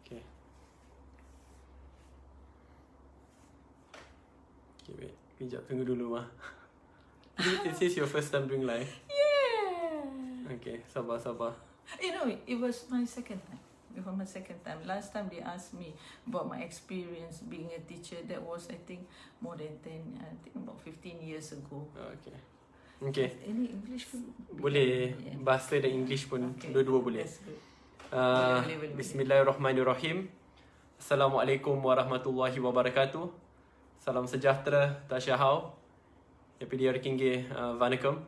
Okay. Okay, wait. Kejap, tunggu dulu, Mah. Is this your first time doing live? Yeah. Okay, sabar. It was my second time. Last time they asked me about my experience being a teacher. That was, I think, more than 10, I think about 15 years ago. Okay. Any English ke? Boleh. Bahasa dan English pun, dua-dua boleh. That's good. Boleh. Bismillahirrahmanirrahim. Assalamualaikum warahmatullahi wabarakatuh. Salam sejahtera, Tashahau. Daripada King Vanakkam.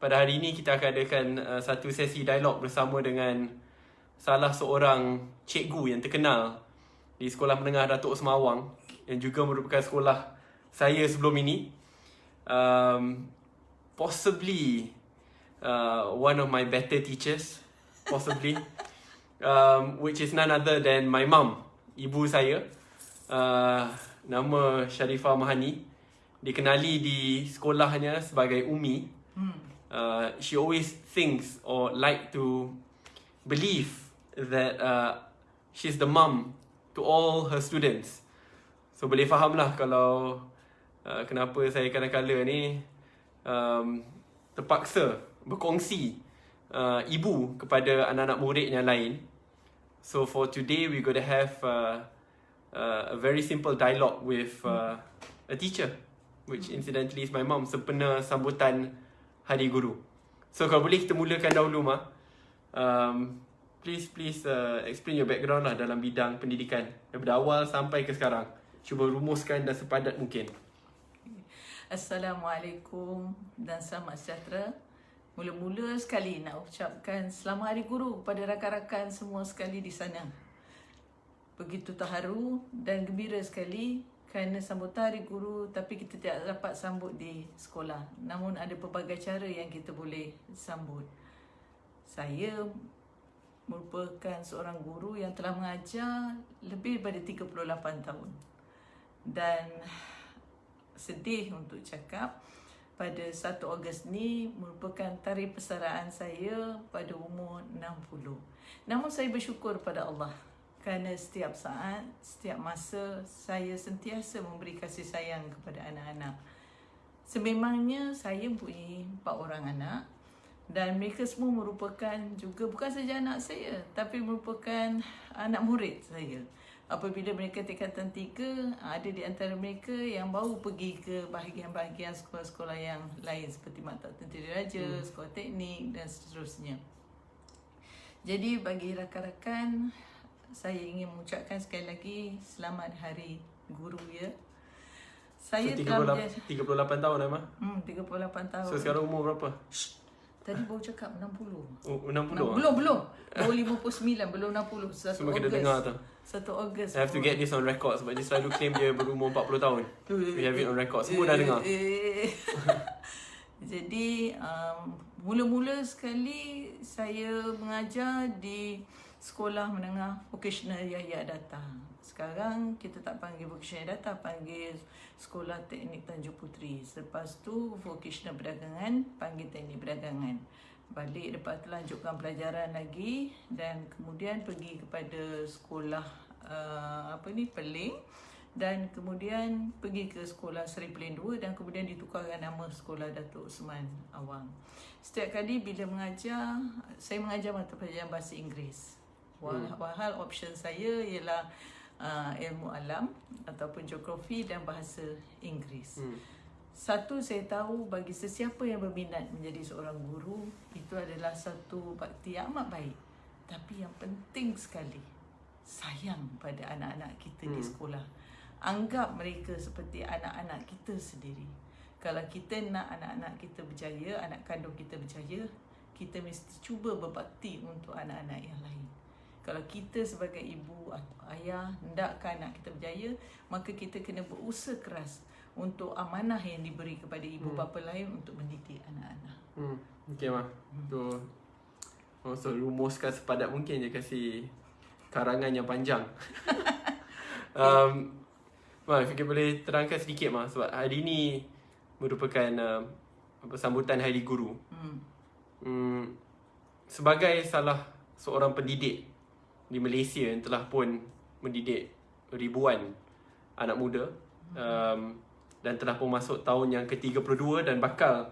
Pada hari ini kita akan adakan satu sesi dialog bersama dengan salah seorang cikgu yang terkenal di Sekolah Menengah Datuk Semawang yang juga merupakan sekolah saya sebelum ini. Possibly one of my better teachers, possibly, which is none other than my mum, ibu saya. Nama Sharifah Mahani, dikenali di sekolahnya sebagai Umi. She always thinks or like to believe that she's the mum to all her students. So boleh faham lah kalau kenapa saya kadang-kadang ni terpaksa berkongsi ibu kepada anak-anak murid yang lain. So for today we going to have a very simple dialogue with a teacher, which incidentally is my mum, sempena sambutan Hari Guru. So kalau boleh kita mulakan dahulu, Mak. Please explain your background lah dalam bidang pendidikan daripada awal sampai ke sekarang. Cuba rumuskan dan sepadat mungkin. Assalamualaikum dan selamat sejahtera. Mula-mula sekali nak ucapkan Selamat Hari Guru kepada rakan-rakan semua sekali di sana. Begitu terharu dan gembira sekali kerana sambutan Hari Guru, tapi kita tidak dapat sambut di sekolah. Namun ada pelbagai cara yang kita boleh sambut. Saya merupakan seorang guru yang telah mengajar lebih daripada 38 tahun. Dan sedih untuk cakap, pada 1 Ogos ni merupakan tarikh persaraan saya pada umur 60. Namun saya bersyukur pada Allah kerana setiap saat, setiap masa saya sentiasa memberi kasih sayang kepada anak-anak. Sememangnya saya mempunyai 4 orang anak dan mereka semua merupakan juga bukan saja anak saya, tapi merupakan anak murid saya. Apabila mereka tingkatan 3, ada di antara mereka yang baru pergi ke bahagian-bahagian sekolah-sekolah yang lain seperti Maktab Tentera Raja, sekolah teknik dan seterusnya. Jadi bagi rakan-rakan, saya ingin mengucapkan sekali lagi Selamat Hari Guru ya. Saya so, telah 38 tahun dah, Mak? 38 tahun. So sekarang umur berapa? Tadi baru cakap 60. Oh, 60? Belum. Baru 59, belum 60. 1 Semua kena Ogos. dengar tu. 1 Ogos. I have to get this on record sebab dia selalu claim dia berumur 40 tahun. We have it on record. Semua dah dengar. Jadi, mula-mula sekali saya mengajar di Sekolah Menengah Vocational Yahya Data. Sekarang kita tak panggil Vocational Data, panggil Sekolah Teknik Tanjung Puteri. Lepas tu Vocational Perdagangan, panggil Teknik Perdagangan. Balik lepas tu lanjutkan pelajaran lagi dan kemudian pergi kepada sekolah Peling, dan kemudian pergi ke sekolah Seri Peling 2 dan kemudian ditukarkan nama Sekolah Datuk Osman Awang. Setiap kali bila mengajar, saya mengajar mata pelajaran bahasa Inggeris. Walhal option saya ialah ilmu alam ataupun geografi dan bahasa Inggeris. Satu, saya tahu bagi sesiapa yang berminat menjadi seorang guru, itu adalah satu bakti yang amat baik. Tapi yang penting sekali, sayang pada anak-anak kita di sekolah. Anggap mereka seperti anak-anak kita sendiri. Kalau kita nak anak-anak kita berjaya, anak kandung kita berjaya, kita mesti cuba berbakti untuk anak-anak yang lain. Kalau kita sebagai ibu atau ayah hendakkan anak kita berjaya, maka kita kena berusaha keras untuk amanah yang diberi kepada ibu bapa lain untuk mendidik anak-anak. Okay, Mak. Tu so rumuskan sepadat mungkin je, kasih karangan yang panjang. Mak, fikir boleh terangkan sedikit, Mak, sebab hari ni merupakan sambutan Hari Guru. Sebagai salah seorang pendidik di Malaysia yang telah pun mendidik ribuan anak muda, dan telah pun masuk tahun yang ke-32 dan bakal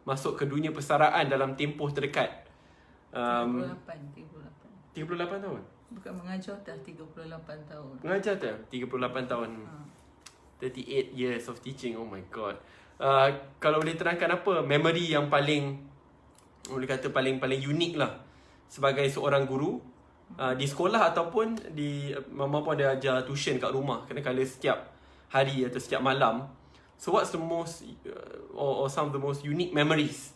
masuk ke dunia persaraan dalam tempoh terdekat. 38 tahun? Bukan mengajar dah 38 tahun. Mengajar dah 38 tahun. 38 years of teaching. Oh my god. Kalau boleh terangkan apa memory yang paling, boleh kata paling unik lah sebagai seorang guru di sekolah ataupun di mama pun ada ajar tuition kat rumah kadang-kadang setiap hari atau setiap malam. So what's the most or some of the most unique memories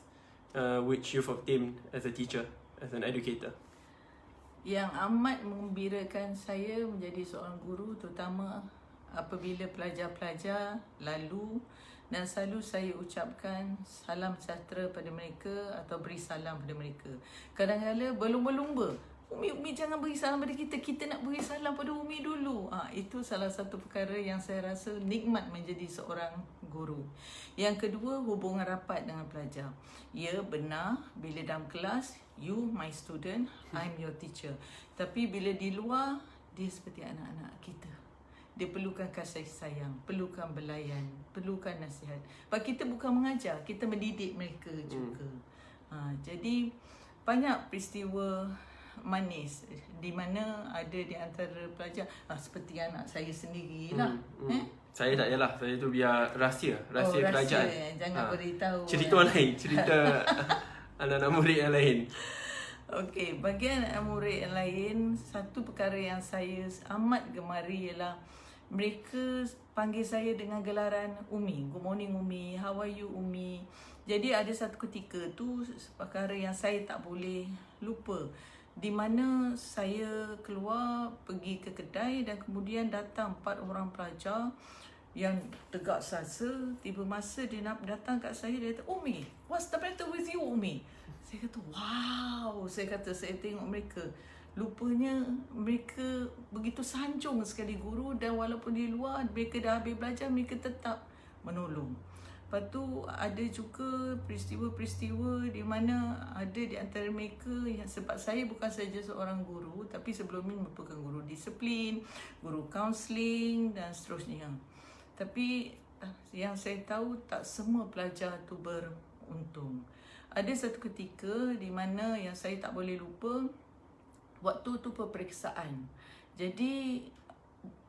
which you've obtained as a teacher, as an educator? Yang amat menggembirakan saya menjadi seorang guru, terutama apabila pelajar-pelajar lalu dan selalu saya ucapkan salam sejahtera pada mereka atau beri salam pada mereka. Kadang-kadang berlumba-lumba, Umi jangan beri salam pada kita, kita nak beri salam pada Umi dulu. Itu salah satu perkara yang saya rasa nikmat menjadi seorang guru. Yang kedua, hubungan rapat dengan pelajar. Ya, benar, bila dalam kelas, you my student, I'm your teacher. Tapi bila di luar, dia seperti anak-anak kita. Dia perlukan kasih sayang, perlukan belayan, perlukan nasihat. Sebab kita bukan mengajar, kita mendidik mereka juga. Jadi banyak peristiwa manis di mana ada di antara pelajar seperti anak saya sendirilah. Saya tak yalah, saya tu biar rahsia kerajaan. Jangan beritahu. Cerita lain, cerita anak-anak murid yang lain. Okey, bagi anak murid yang lain, satu perkara yang saya amat gemari ialah mereka panggil saya dengan gelaran Umi. Good morning Umi, how are you Umi? Jadi ada satu ketika tu perkara yang saya tak boleh lupa, di mana saya keluar pergi ke kedai dan kemudian datang 4 orang pelajar yang tegak sasa. Tiba masa dia nak datang kat saya, dia kata, Umi, what's the matter with you Umi? Saya kata, wow. Saya tengok mereka, lupanya mereka begitu sanjung sekali guru, dan walaupun di luar mereka dah habis belajar, mereka tetap menolong. Lepas tu ada juga peristiwa-peristiwa di mana ada di antara mereka yang, sebab saya bukan saja seorang guru, tapi sebelum ini merupakan guru disiplin, guru kaunseling dan seterusnya. Tapi yang saya tahu, tak semua pelajar tu beruntung. Ada satu ketika di mana yang saya tak boleh lupa, waktu tu peperiksaan. Jadi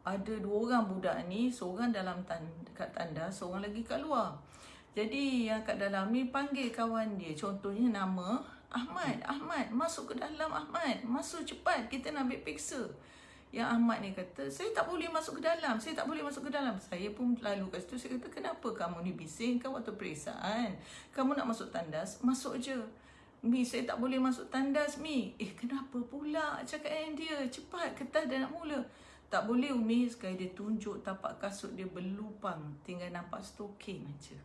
ada 2 orang budak ni, seorang dalam kat tandas, seorang lagi kat luar. Jadi yang kat dalam ni panggil kawan dia, contohnya nama Ahmad, masuk ke dalam Ahmad, masuk cepat, kita nak ambil periksa. Yang Ahmad ni kata, saya tak boleh masuk ke dalam. Saya pun lalu kat situ, saya kata, kenapa kamu ni bising? Kan waktu periksaan, kamu nak masuk tandas, masuk je. Mi, saya tak boleh masuk tandas, Mi. Kenapa pula? Cakap dengan dia, cepat, kertas dah nak mula. Tak boleh, Umi. Sekali dia tunjuk tapak kasut dia berlubang, tinggal nampak stokin aja.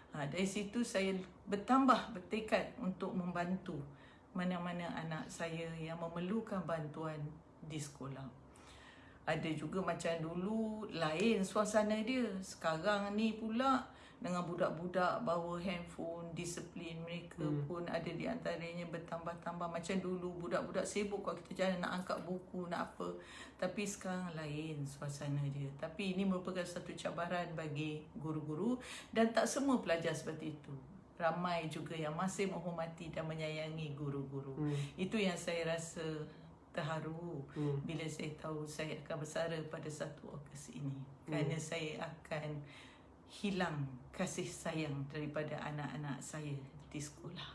Dari situ saya bertambah bertekad untuk membantu mana-mana anak saya yang memerlukan bantuan di sekolah. Ada juga macam dulu lain suasana dia. Sekarang ni pula dengan budak-budak bawa handphone, disiplin mereka pun ada di antaranya bertambah-tambah. Macam dulu budak-budak sibuk kalau kita jalan nak angkat buku, nak apa. Tapi sekarang lain suasana dia. Tapi ini merupakan satu cabaran bagi guru-guru, dan tak semua pelajar seperti itu. Ramai juga yang masih menghormati dan menyayangi guru-guru. Itu yang saya rasa terharu bila saya tahu saya akan bersara pada 1 Ogos ini. Kerana saya akan hilang kasih sayang daripada anak-anak saya di sekolah.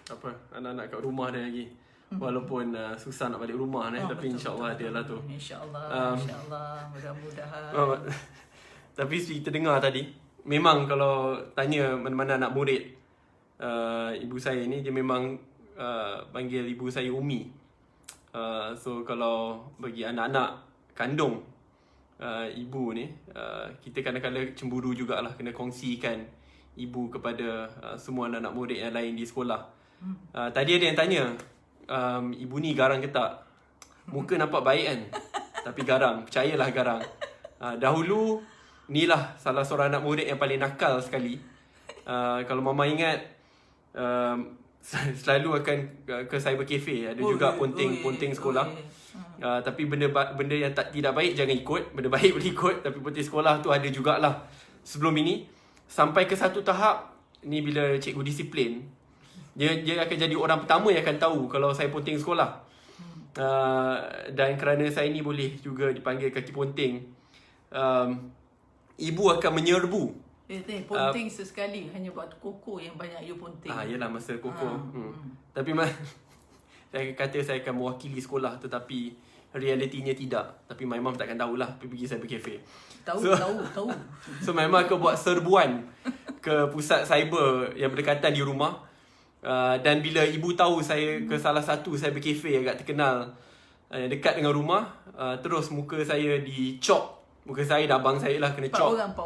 Apa, anak-anak kat rumah dia lagi. Walaupun susah nak balik rumah tapi insya-Allah dia lah tu. Insya-Allah, mudah-mudahan. Tapi kita dengar tadi, memang kalau tanya mana-mana anak murid ibu saya ni, dia memang panggil ibu saya Umi. So kalau bagi anak-anak kandung ibu ni, kita kadang-kadang cemburu jugalah kena kongsikan ibu kepada semua anak-anak murid yang lain di sekolah. Tadi ada yang tanya, ibu ni garang ke tak? Muka nampak baik kan, tapi garang, percayalah garang. Dahulu inilah salah seorang anak murid yang paling nakal sekali. Kalau mama ingat, selalu akan ke cyber cafe. Ada juga ponting sekolah. Tapi benda yang tidak baik jangan ikut. Benda baik boleh ikut. Tapi putih sekolah tu ada jugalah sebelum ini. Sampai ke satu tahap, ni bila cikgu disiplin, dia akan jadi orang pertama yang akan tahu kalau saya ponteng sekolah. Dan kerana saya ni boleh juga dipanggil kaki ponteng, ibu akan menyerbu. Ponteng sesekali, hanya waktu koko yang banyak you ponteng. Yelah, masa koko. Tapi saya kata saya akan mewakili sekolah, tetapi realitinya tidak. Tapi my mum takkan tahulah pergi cyber cafe. Tahu. So my mum akan buat serbuan ke pusat cyber yang berdekatan di rumah. Dan bila ibu tahu saya ke salah satu cyber cafe yang agak terkenal yang dekat dengan rumah, terus muka saya dicop. Muka saya dan abang saya lah kena cop. 4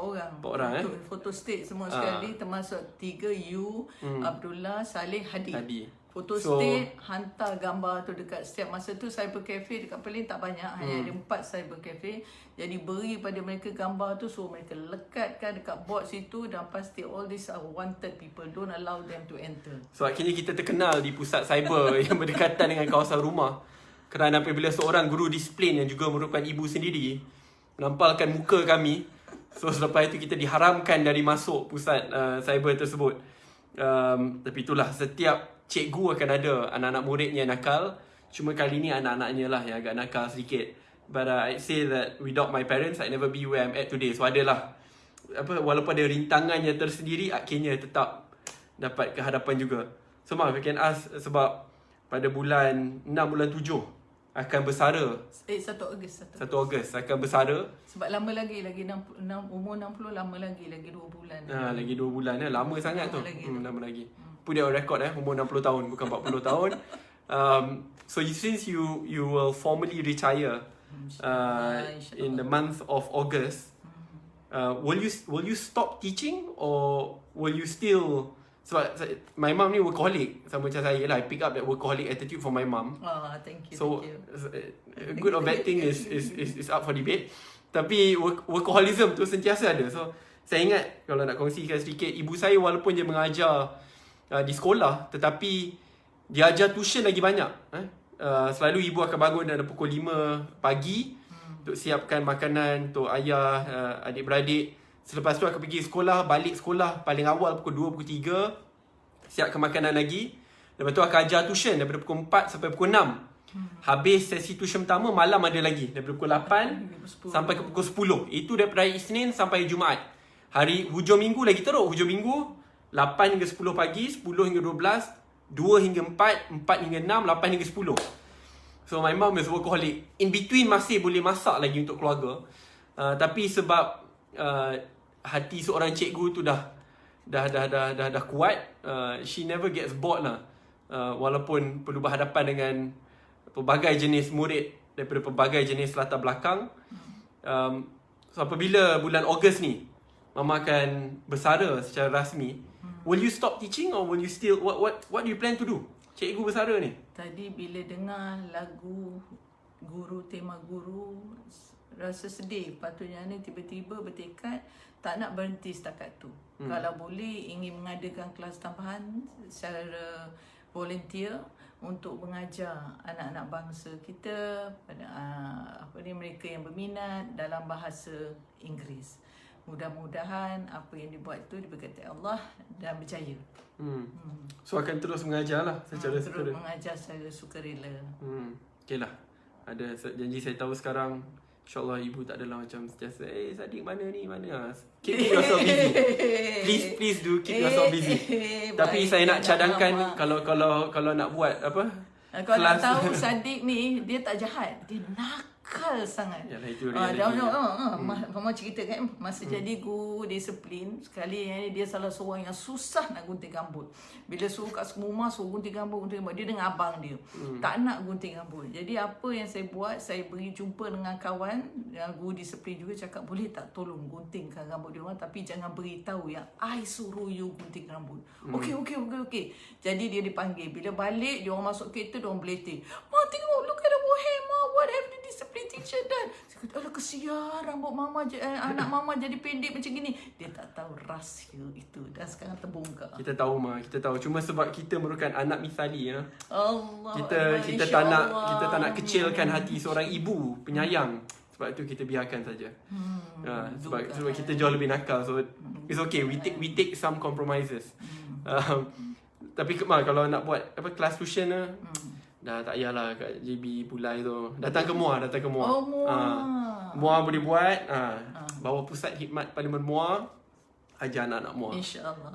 orang. Foto state semua sekali, termasuk 3 you, Abdullah, Saleh, Hadi. Foto state, hantar gambar tu dekat setiap masa tu cyber cafe dekat Perlis tak banyak, hanya ada 4 cyber cafe. Jadi beri pada mereka gambar tu, so mereka lekatkan dekat board situ, dan pasti all these are wanted people, don't allow them to enter. So akhirnya kita terkenal di pusat cyber yang berdekatan dengan kawasan rumah. Kerana apabila seorang guru disiplin yang juga merupakan ibu sendiri menampalkan muka kami, so selepas itu kita diharamkan dari masuk pusat cyber tersebut. Tapi itulah, setiap cikgu akan ada anak-anak muridnya yang nakal. Cuma kali ni anak-anaknya lah yang agak nakal sedikit. But I say that without my parents, I'd never be where I'm at today. So adalah, walaupun ada rintangannya tersendiri, akhirnya tetap dapat kehadapan juga. So maaf, I can ask, sebab pada bulan 6, bulan 7 akan bersara. 1 Ogos. 1 Ogos akan bersara. Sebab lama lagi umur 60, lama lagi 2 bulan. Lagi 2 bulan. Lama sangat lama tu. lagi. Lama lagi. Put it on record, umur 60 tahun bukan 40 tahun. So since you will formally retire in the month of August, will you stop teaching, or will you still? Sebab my mum ni workaholic, sama macam saya lah. I pick up that workaholic attitude from my mum. Thank you. So a good or bad thing is up for debate. Tapi workaholism tu sentiasa ada. So saya ingat, kalau nak kongsikan sedikit, ibu saya walaupun dia mengajar di sekolah, tetapi dia ajar tuition lagi banyak. Selalu ibu akan bangun dalam pukul 5 pagi untuk siapkan makanan untuk ayah, adik-beradik. Selepas tu akan pergi sekolah, balik sekolah paling awal pukul 2, pukul 3, siapkan makanan lagi. Lepas tu akan ajar tuition daripada pukul 4 sampai pukul 6. Habis sesi tuition pertama, malam ada lagi daripada pukul 8 sampai ke pukul 10. Itu daripada hari Isnin sampai Jumaat. Hari hujung minggu lagi teruk. Hujung minggu 8 hingga 10 pagi, 10 hingga 12, 2 hingga 4, 4 hingga 6, 8 hingga 10. So my mom is workaholic. In between masih boleh masak lagi untuk keluarga. Tapi sebab hati seorang cikgu tu dah kuat, she never gets bored lah. Walaupun perlu berhadapan dengan pelbagai jenis murid daripada pelbagai jenis latar belakang. So apabila bulan Ogos ni mama akan bersara secara rasmi, will you stop teaching, or will you still, what do you plan to do? Cikgu bersara ni. Tadi bila dengar lagu guru, tema guru, rasa sedih. Patutnya ni tiba-tiba bertekad tak nak berhenti setakat tu. Kalau boleh ingin mengadakan kelas tambahan secara volunteer untuk mengajar anak-anak bangsa kita, mereka yang berminat dalam bahasa Inggeris. Mudah-mudahan apa yang dibuat tu diberkati Allah dan berjaya. So akan terus mengajar lah secara terus mengajar secara sukarela. Okay lah. Ada janji saya tahu sekarang, InsyaAllah ibu tak adalah macam sentiasa Sadiq mana ni, mana. Keep yourself busy. Please do keep yourself busy. Tapi saya nak cadangkan, kalau nak buat apa, kalau nak tahu Sadiq ni, dia tak jahat, dia nakal sangat. Yalah, itu reality. Mama cerita kan, masa jadi guru disiplin, sekali dia salah seorang yang susah nak gunting rambut. Bila suruh kat semua rumah, suruh gunting rambut, dia dengan abang dia. Tak nak gunting rambut. Jadi apa yang saya buat, saya pergi jumpa dengan kawan yang guru disiplin juga, cakap boleh tak tolong guntingkan rambut dia orang, tapi jangan beritahu yang I suruh you gunting rambut. Okey. Jadi dia dipanggil. Bila balik, dia orang masuk kereta, dia orang beletir. Ma, tengok, look at our hair, Ma. What have the discipline teacher done? kata, alah kesian rambut mama anak mama jadi pendek macam gini. Dia tak tahu rahsia itu. Dan sekarang terbongkar. Kita tahu cuma sebab kita merupakan anak misali ya. Allah. Kita tak nak kecilkan hati seorang ibu penyayang. Sebab tu kita biarkan saja. Sebab kita jauh lebih nakal. So it's okay. We take some compromises. Tapi kalau nak buat kelas tuition dah tak payahlah kat JB Pulai tu. Datang ke MUA. Oh, MUA. MUA boleh buat. Bawa pusat khidmat Parlimen MUA. Ajar anak-anak MUA. InsyaAllah.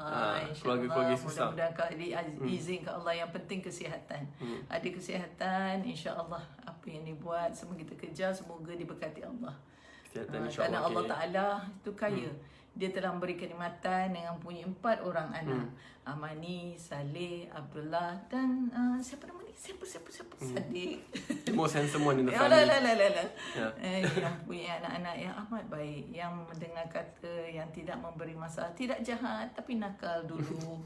Keluarga-keluarga susah. Mudah-mudahan izin ke Allah. Yang penting kesihatan. Ada kesihatan, insyaAllah apa yang dibuat semua kita kejar, semoga diberkati Allah. Kesihatan Kerana Allah Ta'ala itu kaya. Dia telah memberi kenikmatan dengan punya 4 orang anak. Amani, Saleh, Abdullah dan siapa nama ni? Siapa? Sadiq. The most handsome one in the family. Yang punya anak-anak yang amat baik, yang mendengar kata, yang tidak memberi masalah, tidak jahat tapi nakal dulu.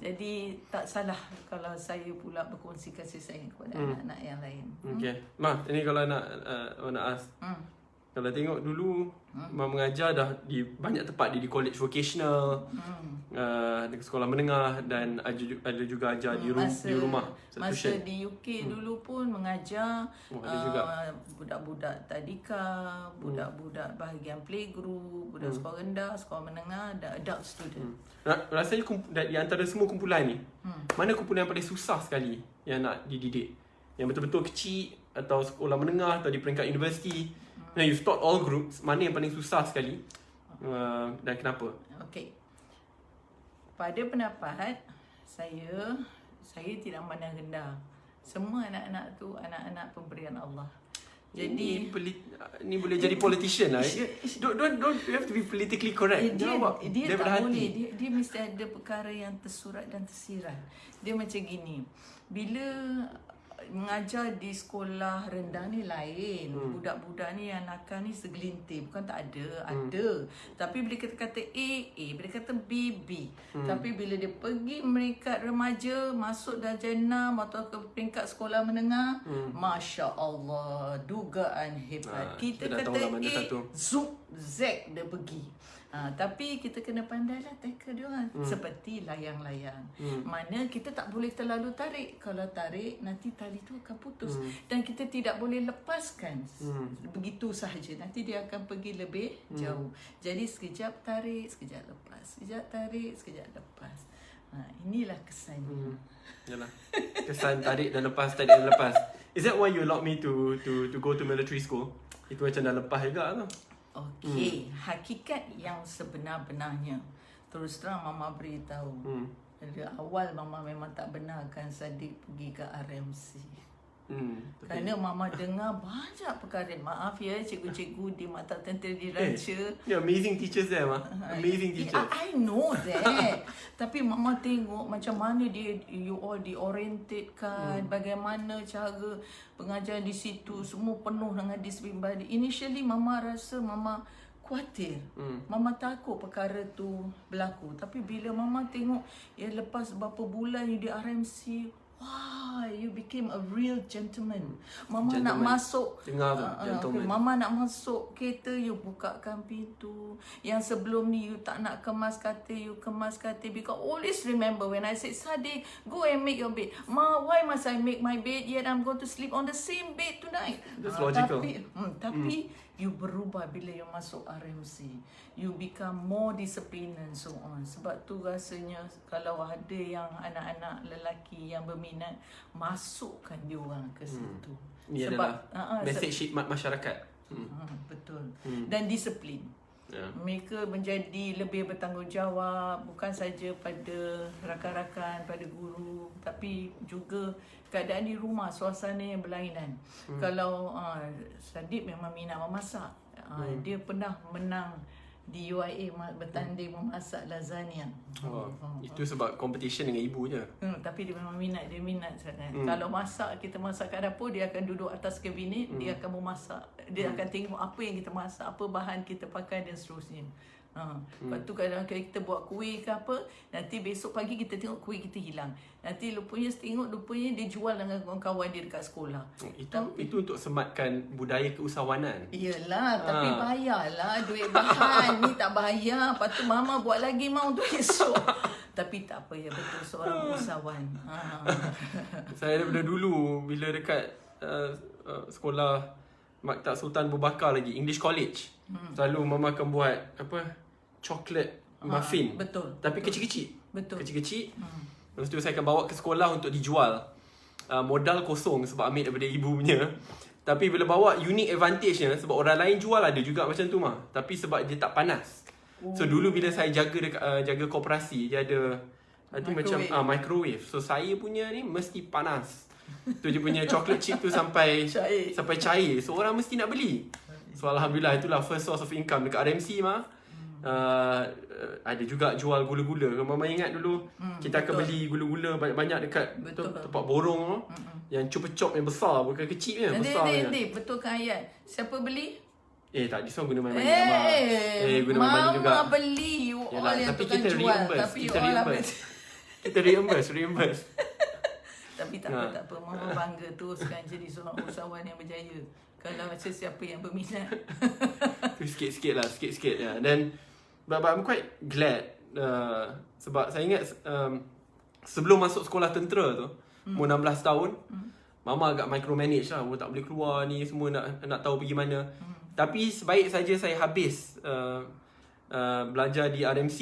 Jadi tak salah kalau saya pula berkongsi kasih sayang kepada anak-anak yang lain. Okay. Ma, ini kalau nak ask. Kalau tengok dulu Ma mengajar dah di banyak tempat, di college vocational, di sekolah menengah dan ada juga ajar di rumah. Masa di UK dulu pun mengajar budak-budak tadika, budak-budak bahagian playgroup, budak sekolah rendah, sekolah menengah dan adult student. Rasanya di antara semua kumpulan ni, mana kumpulan yang paling susah sekali yang nak dididik? Yang betul-betul kecil atau sekolah menengah atau di peringkat universiti? Now you've taught all groups, mana yang paling susah sekali dan kenapa? Okay. Pada pendapat saya tidak memandang rendah. Semua anak-anak tu anak-anak pemberian Allah. Jadi ni boleh jadi politician lah. Don't you have to be politically correct. Dia tak boleh. Dia mesti ada perkara yang tersurat dan tersirat. Dia macam gini. Bila mengajar di sekolah rendah ni lain. Budak-budak ni yang nakal ni segelintir. Bukan tak ada. Ada. Tapi bila kita kata A, bila kata B, B. Tapi bila dia pergi peringkat remaja, masuk darjah 6 atau ke peringkat sekolah menengah, Masya Allah, dugaan hebat. Kita kata A, zup, Z dia pergi. Tapi kita kena pandailah tackle dia orang. Seperti layang-layang. Mana kita tak boleh terlalu tarik. Kalau tarik, nanti tali tu akan putus. Dan kita tidak boleh lepaskan begitu sahaja. Nanti dia akan pergi lebih jauh. Jadi sekejap tarik, sekejap lepas. Sekejap tarik, sekejap lepas. Inilah kesannya. Yalah. Kesan tarik dan lepas, tarik dan lepas. Is that why you allowed me to go to military school? Itu macam dah lepas juga tu. Okey, hakikat yang sebenar-benarnya. Terus terang Mama beritahu. Dari awal Mama memang tak benarkan Sadiq pergi ke RMC. Kerana Mama dengar banyak perkara. Maaf ya cikgu-cikgu di Mata Tentera Diraja. Amazing teachers there, Ma. Amazing teachers. I know that. Tapi Mama tengok macam mana you all diorientedkan, bagaimana cara pengajaran di situ, semua penuh dengan disiplin badan. Initially Mama rasa Mama khawatir. Mama takut perkara tu berlaku. Tapi bila Mama tengok lepas berapa bulan you di RMC, wah, you became a real gentleman. Mama nak masuk. Dengar tu, gentleman. Mama nak masuk kereta, you bukakan pintu. Yang sebelum ni you tak nak kemas katil, you kemas katil. Because always remember when I said, Sadiq, go and make your bed. Ma, why must I make my bed yet I'm going to sleep on the same bed tonight? That's logical. Tapi you berubah bila you masuk RMC. You become more disciplined and so on. Sebab tu rasanya kalau ada yang anak-anak lelaki yang berminat, masukkan dia orang ke situ. Ini adalah message khidmat masyarakat. Betul. Dan disiplin. Mereka menjadi lebih bertanggungjawab, bukan saja pada rakan-rakan, pada guru, tapi juga keadaan di rumah, suasana yang berlainan. Kalau Sadiq memang minat memasak. Dia pernah menang di UIA bertanding memasak lasagna. Itu sebab competition dengan ibu je. Tapi dia memang minat, sangat. Kalau masak, kita masak kat dapur, dia akan duduk atas kabinet, dia akan memasak. Dia akan tengok apa yang kita masak, apa bahan kita pakai dan seterusnya. Lepas tu kadang kita buat kuih ke apa, nanti besok pagi kita tengok kuih kita hilang. Nanti rupanya dia jual dengan kawan-kawan dia dekat sekolah. Itu untuk sematkan budaya keusahawanan. Iyalah, tapi bayarlah duit bahan. Ni tak bayar. Lepas tu mama buat lagi untuk esok. Tapi tak apa, ya betul, seorang usahawan. Saya daripada dulu bila dekat sekolah Maktab Sultan Abu Bakar lagi, English College, selalu mama akan buat chocolate muffin. Betul. Tapi kecil-kecil. Betul. Kecil-kecil. Lepas tu saya akan bawa ke sekolah untuk dijual. Modal kosong sebab ambil daripada ibu punya. Tapi bila bawa, unique advantage-nya sebab orang lain jual ada juga macam tu mah. Tapi sebab dia tak panas. So dulu bila saya jaga koperasi, dia ada macam microwave. So saya punya ni mesti panas. Tu dia punya chocolate chip tu sampai cair. So orang mesti nak beli. So alhamdulillah, itulah first source of income dekat RMC mah. Ada juga jual gula-gula. Kalau mama ingat dulu, kita akan beli gula-gula banyak-banyak dekat tempat borong tu. Yang cup-cup yang besar, bukan kecil je, besar je. Betulkan ayat. Siapa beli? Tak, this one guna main-main mak. Guna main-main juga. Mama beli. Yalah, tapi kita reimburse. Kita reimburse. Tapi tak apa. Mama bangga teruskan jadi seorang usahawan yang berjaya. Kalau macam siapa yang berminat. Sikit-sikit lah. Dan but I'm quite glad sebab saya ingat sebelum masuk sekolah tentera tu, umur 16 tahun, mama agak micromanage lah. Tak boleh keluar ni, semua nak tahu pergi mana. Tapi sebaik saja saya habis belajar di RMC,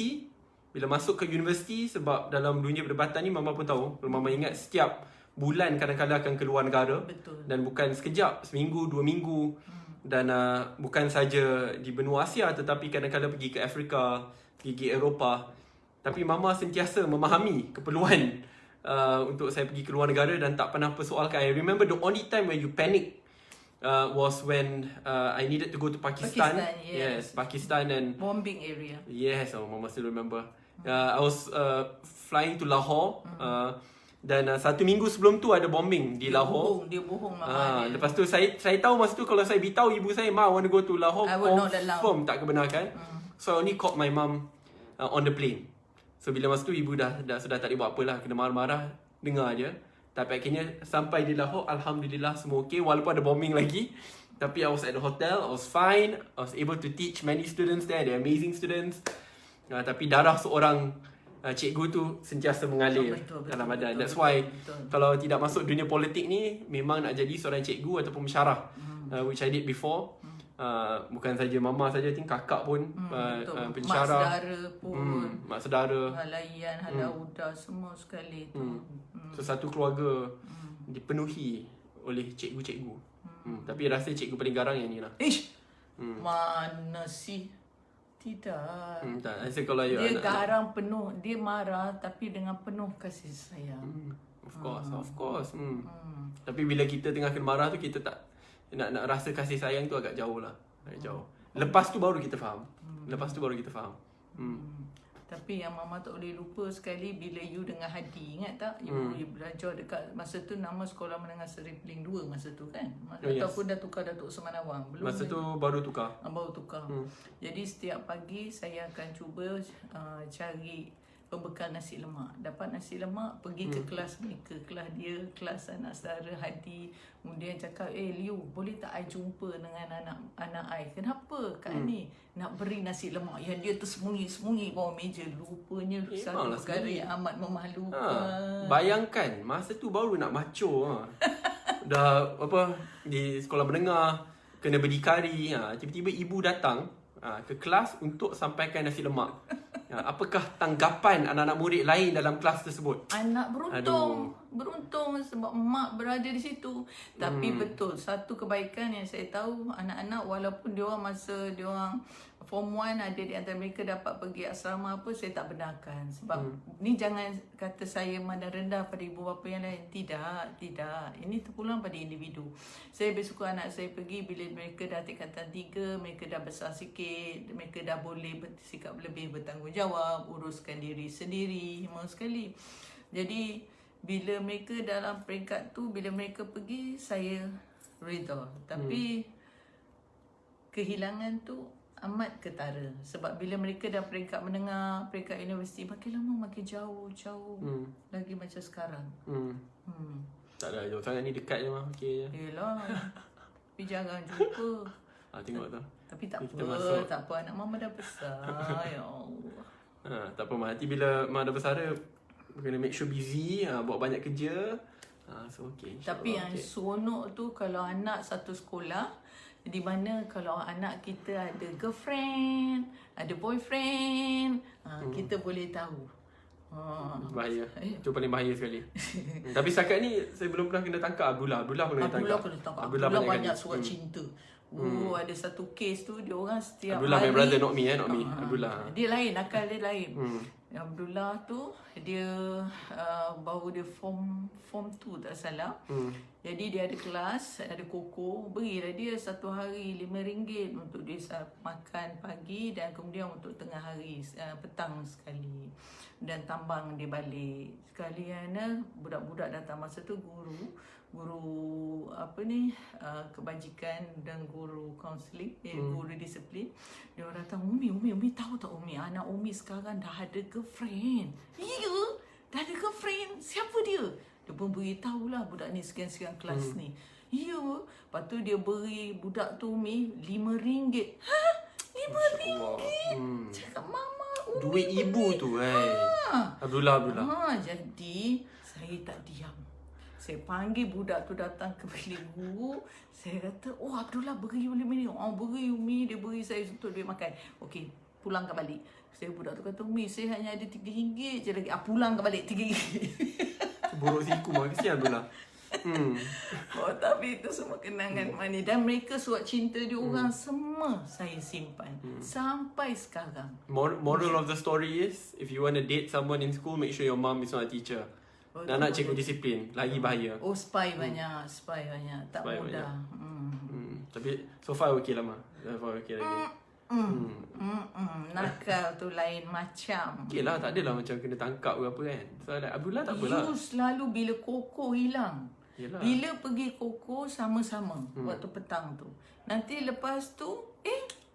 bila masuk ke universiti, sebab dalam dunia perdebatan ni mama pun tahu, kalau mama ingat setiap bulan kadang-kadang akan keluar negara. Betul. Dan bukan sekejap, seminggu, 2 minggu. Dan bukan saja di benua Asia, tetapi kadang-kadang pergi ke Afrika, pergi ke Eropah. Tapi mama sentiasa memahami keperluan untuk saya pergi ke luar negara dan tak pernah persoalkan. I remember the only time when you panic was when I needed to go to Pakistan. Yes, Pakistan and bombing area. Yes, mama still remember. I was flying to Lahore. Dan 1 minggu sebelum tu ada bombing di Lahore. Dia bohong mama dia. Lepas tu saya tahu masa tu kalau saya beritahu ibu saya, "Ma, I want to go to Lahore," confirm tak kebenarkan. So I only called my mum on the plane. So bila masa tu ibu sudah tak boleh buat apalah, kena marah-marah, dengar je. Tapi akhirnya sampai di Lahore, alhamdulillah semua okey walaupun ada bombing lagi. Tapi I was at the hotel, I was fine. I was able to teach many students there, they're amazing students. Tapi darah seorang cikgu tu sentiasa mengalir dalam badan. That's why kalau tidak masuk dunia politik ni, memang nak jadi seorang cikgu ataupun pensyarah, which I did before. Bukan saja mama saja, kakak pun pensyarah, mak saudara, halayan, halaudah, semua sekali tu. So satu keluarga dipenuhi oleh cikgu-cikgu. Tapi rasa cikgu paling garang yang ni lah. Mana sih? Tidak. Tak. Rasa kalau dia garang penuh, dia marah tapi dengan penuh kasih sayang. Of course. Tapi bila kita tengah kena marah tu, kita tak nak rasa kasih sayang tu agak jauh lah. Jauh. Lepas tu baru kita faham. Tapi yang mama tak boleh lupa sekali bila you dengan Hadi, ingat tak? You belajar dekat masa tu nama sekolah menengah Seripling 2 masa tu kan? Ataupun dah tukar Datuk Osman Awang. Belum masa tu baru tukar. Jadi setiap pagi saya akan cuba cari pembekal nasi lemak. Dapat nasi lemak, pergi ke kelas mereka, kelas dia, kelas anak saudara Hadi. Kemudian cakap, Liu, boleh tak I jumpa dengan anak I? Kenapa Kak ni nak beri nasi lemak? Yang dia tersembunyi-sembunyi bawah meja. Rupanya satu perkara yang amat memalukan. Bayangkan, masa tu baru nak macho. Dah di sekolah menengah, kena berdikari. Tiba-tiba ibu datang ke kelas untuk sampaikan nasi lemak. Apakah tanggapan anak-anak murid lain dalam kelas tersebut? Anak beruntung sebab mak berada di situ. Tapi betul, satu kebaikan yang saya tahu, anak-anak walaupun diorang masa diorang Form 1 ada di antara mereka dapat pergi asrama apa, saya tak benarkan. Sebab ni jangan kata saya memandang rendah pada ibu bapa yang lain. Tidak. Ini terpulang pada individu. Saya bersyukur anak saya pergi bila mereka dah tingkatan 3, mereka dah besar sikit, mereka dah boleh bersikap lebih bertanggungjawab, uruskan diri sendiri, semua sekali. Jadi bila mereka dalam peringkat tu, bila mereka pergi, saya redha. Tapi kehilangan tu amat ketara. Sebab bila mereka dah peringkat menengah, peringkat universiti, makin lama makin jauh lagi macam sekarang. Tak ada, jauh sangat ni, dekat je mah. Okay je. Yelah. Tapi jangan jumpa. Tengok tu. Tapi tak Kita apa, masuk. tak apa. Anak mama dah besar. Ya Allah. Tak apa, nanti bila mak dah bersara, kena make sure busy, buat banyak kerja. So okay. Tapi yang seronok tu kalau anak satu sekolah, di mana kalau anak kita ada girlfriend, ada boyfriend, kita boleh tahu. Bahaya. Itu paling bahaya sekali. Tapi setakat ni saya belum pernah kena tangkap Abdullah. Abdullah pernah Abdullah kena tangkap. Abdullah banyak surat cinta. Ada satu kes tu dia orang setiap Abdullah hari. my brother, not me not me. Abdullah. Dia lain, akal dia lain. Abdullah tu dia baru dia form 2 tak salah. Jadi dia ada kelas, ada koko, berilah dia satu hari RM5 untuk dia makan pagi dan kemudian untuk tengah hari petang sekali. Dan tambang dia balik. Sekalian budak-budak datang masa tu guru kebajikan dan guru kaunseling, guru disiplin. Dia orang datang, Umi tahu tak Umi, anak Umi sekarang dah ada girlfriend. Ya, dah ada girlfriend. Siapa dia? Dia pun beritahulah budak ni sekian-sekian kelas ni. Ya, lepas tu dia beri budak tu Umi RM5. Ha? RM5? Cakap mama, Umi duit ibu tu Abdullah. Jadi saya tak diam. Saya panggil budak tu datang ke bilik guru. Saya kata, Abdullah beri Umi ni. Beri Umi, dia beri saya untuk duit makan. Okey, pulangkan balik. Budak tu kata, Umi saya hanya ada RM3 je lagi. Pulangkan balik RM3. Buruk siku mah, kesian Abdullah. Tapi itu semua kenangan manis. Dan mereka surat cinta dia orang semua saya simpan sampai sekarang. Moral of the story is, if you want to date someone in school, make sure your mom is not a teacher. Dan nak cikgu disiplin, lagi bahaya. Spy banyak. Tak Spy mudah. Tapi so far okay lah mah. So far okay lagi. Nakal tu lain macam. Okay lah, tak adalah macam kena tangkap ke apa kan. So like, Abdullah tak apalah. You selalu bila koko hilang. Yelah. Bila pergi koko sama-sama waktu petang tu. Nanti lepas tu,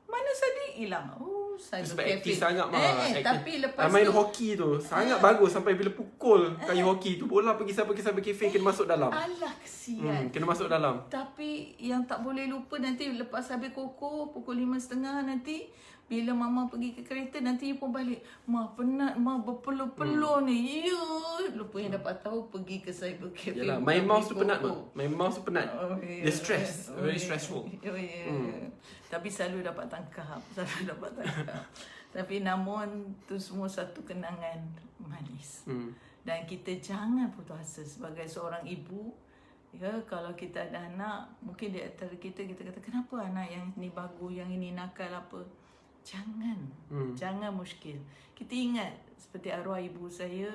mana Sadiq hilang? Saya sebab aktif sangat mah. Tapi lepas main tu hoki tu sangat bagus sampai bila pukul kayu hoki tu bola pergi sampai kafe kena masuk dalam. Alah kesian. Kena masuk dalam. Tapi yang tak boleh lupa nanti lepas habis koko pukul 5.30 nanti bila mama pergi ke kereta nanti you pun balik. Ma penat, ma berpeluh-peluh ni. Ya, lupa yang dapat tahu pergi ke cyber cafe. Yalah, main mouse tu penat mah. Main mouse tu penat. Dia stress, very stressful. Tapi selalu dapat tangkap. Tapi namun tu semua satu kenangan manis. Dan kita jangan putus asa sebagai seorang ibu. Ya, kalau kita ada anak, mungkin di antara kita kata kenapa anak yang ni bagus, yang ini nakal apa. Jangan muskil. Kita ingat seperti arwah ibu saya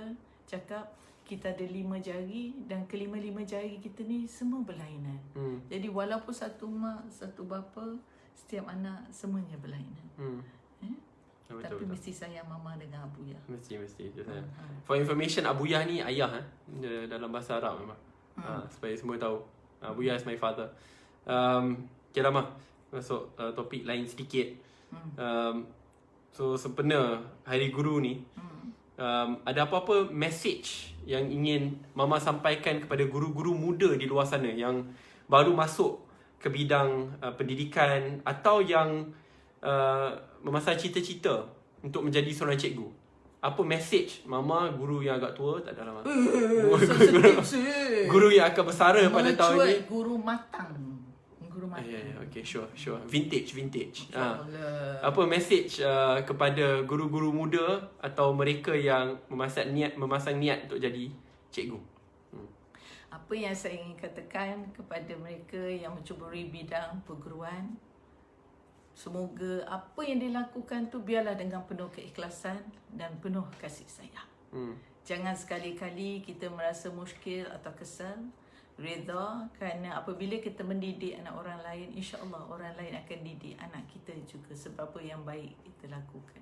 cakap kita ada 5 jari dan kelima-lima jari kita ni semua berlainan. Jadi walaupun satu mak, satu bapa, setiap anak semuanya berlainan. Tapi mesti sayang mama dengan Abuyah. Mesti. For information, Abuyah ni ayah dalam bahasa Arab memang. Supaya semua tahu. Abuyah is my father. Okay lah mah. Masuk topik lain sedikit. So sempena Hari Guru ni, ada apa-apa message yang ingin Mama sampaikan kepada guru-guru muda di luar sana yang baru masuk ke bidang pendidikan atau yang memasang cita-cita untuk menjadi seorang cikgu? Apa message Mama, guru yang agak tua, tak ada lah, guru yang akan bersara pada tahun ni? Guru matang. Okay, sure. Vintage. Apa message kepada guru-guru muda atau mereka yang memasang niat untuk jadi cikgu? Apa yang saya ingin katakan kepada mereka yang mencuburi bidang perguruan, semoga apa yang dilakukan tu biarlah dengan penuh keikhlasan dan penuh kasih sayang. Jangan sekali-kali kita merasa muskil atau kesal. Reda, kerana apabila kita mendidik anak orang lain, insya-Allah orang lain akan didik anak kita juga sebab apa yang baik kita lakukan.